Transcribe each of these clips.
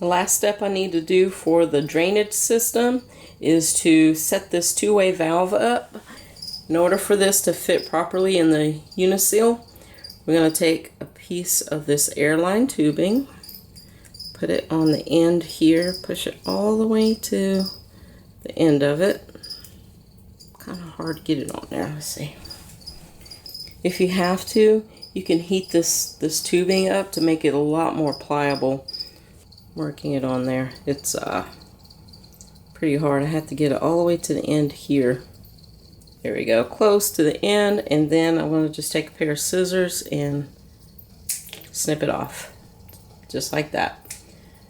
The last step I need to do for the drainage system is to set this two-way valve up. In order for this to fit properly in the uniseal, we're going to take a piece of this airline tubing, put it on the end here, push it all the way to the end of it. Kind of hard to get it on there. Let's see. If you have to, you can heat this tubing up to make it a lot more pliable. Working it on there, it's pretty hard. I have to get it all the way to the end here. There we go, close to the end, and then I'm going to just take a pair of scissors and snip it off, just like that.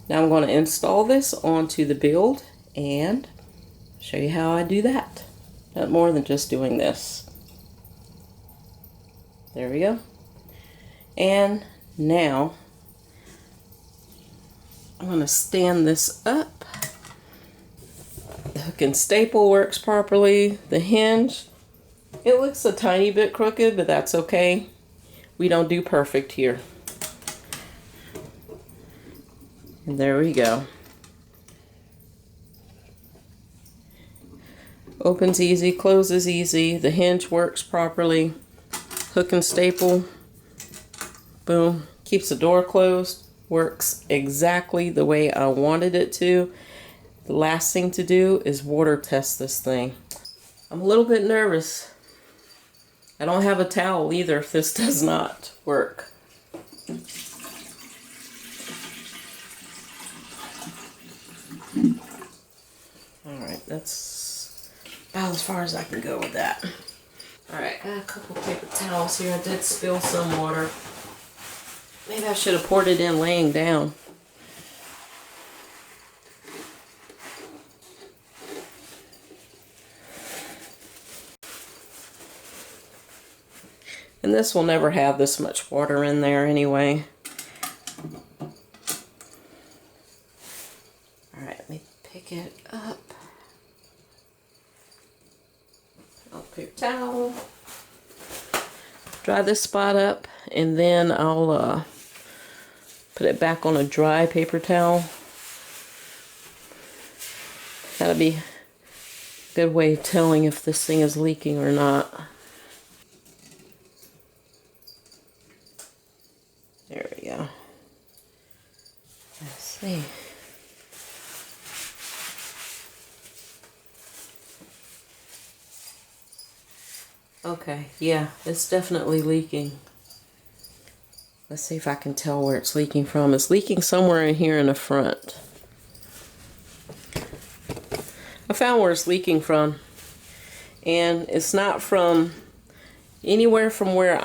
Now I'm going to install this onto the build and show you how I do that. Not more than just doing this. There we go. And now I'm going to stand this up. The hook and staple works properly. The hinge, it looks a tiny bit crooked, but that's okay. We don't do perfect here. And there we go. Opens easy, closes easy. The hinge works properly. Hook and staple, boom, keeps the door closed. Works exactly the way I wanted it to. The last thing to do is water test this thing. I'm a little bit nervous. I don't have a towel either if this does not work. Alright, that's about as far as I can go with that. Alright, got a couple paper towels here. I did spill some water. Maybe I should have poured it in laying down. And this will never have this much water in there anyway. Alright, let me pick it up. I'll paper towel. Dry this spot up, and then I'll put it back on a dry paper towel. That'll be a good way of telling if this thing is leaking or not. There we go. Let's see. Okay, yeah, it's definitely leaking. Let's see if I can tell where it's leaking from. It's leaking somewhere in here in the front. I found where it's leaking from. And it's not from anywhere from where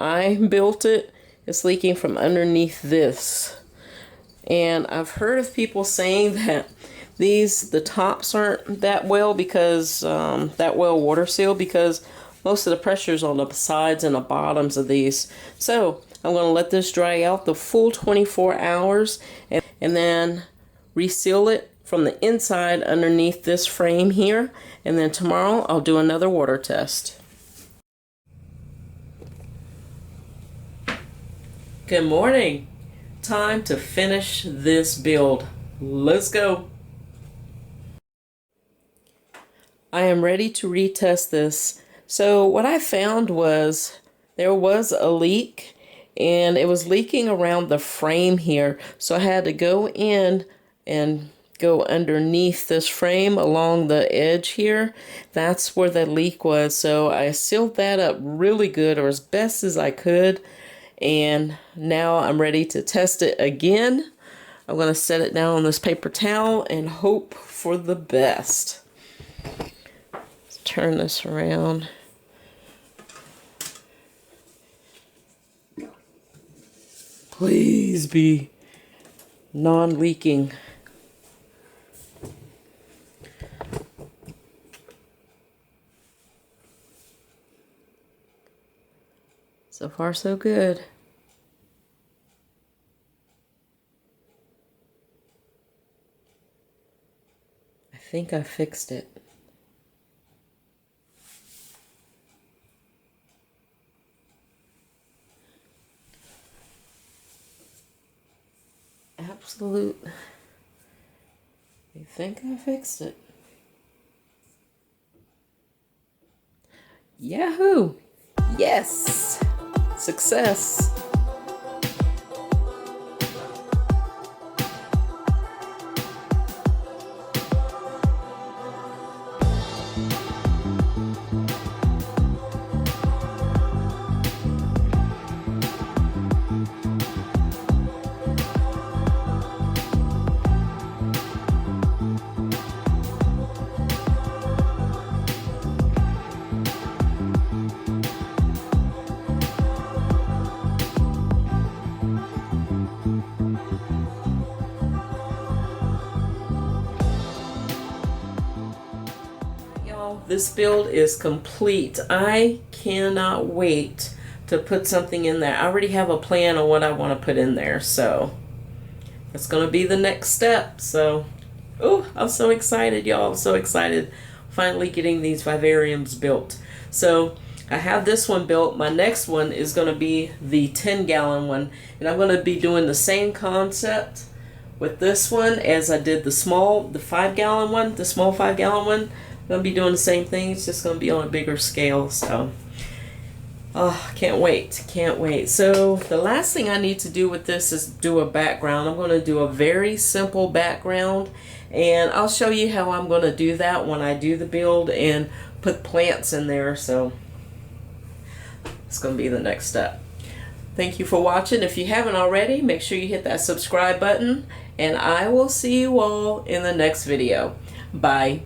I built it. It's leaking from underneath this. And I've heard of people saying that the tops aren't that well because water sealed, because most of the pressure is on the sides and the bottoms of these. So I'm going to let this dry out the full 24 hours and then reseal it from the inside underneath this frame here. And then tomorrow I'll do another water test. Good morning. Time to finish this build. Let's go. I am ready to retest this. So what I found was there was a leak, and it was leaking around the frame here. So I had to go in and go underneath this frame along the edge here. That's where the leak was. So I sealed that up really good, or as best as I could. And now I'm ready to test it again. I'm going to set it down on this paper towel and hope for the best. Let's turn this around. Please be non-leaking. So far, so good. I think I fixed it. absolute. I think I fixed it. Yahoo! Yes! Success! This build is complete. I cannot wait to put something in there. I already have a plan on what I want to put in there, so it's going to be the next step. So, oh, I'm so excited, y'all. I'm so excited finally getting these vivariums built. So I have this one built. My next one is going to be the 10-gallon one, and I'm going to be doing the same concept with this one as I did the 5-gallon one, the small 5-gallon one. I'm going to be doing the same thing. It's just going to be on a bigger scale. So, oh, can't wait. Can't wait. So, the last thing I need to do with this is do a background. I'm going to do a very simple background. And I'll show you how I'm going to do that when I do the build and put plants in there. So, it's going to be the next step. Thank you for watching. If you haven't already, make sure you hit that subscribe button. And I will see you all in the next video. Bye.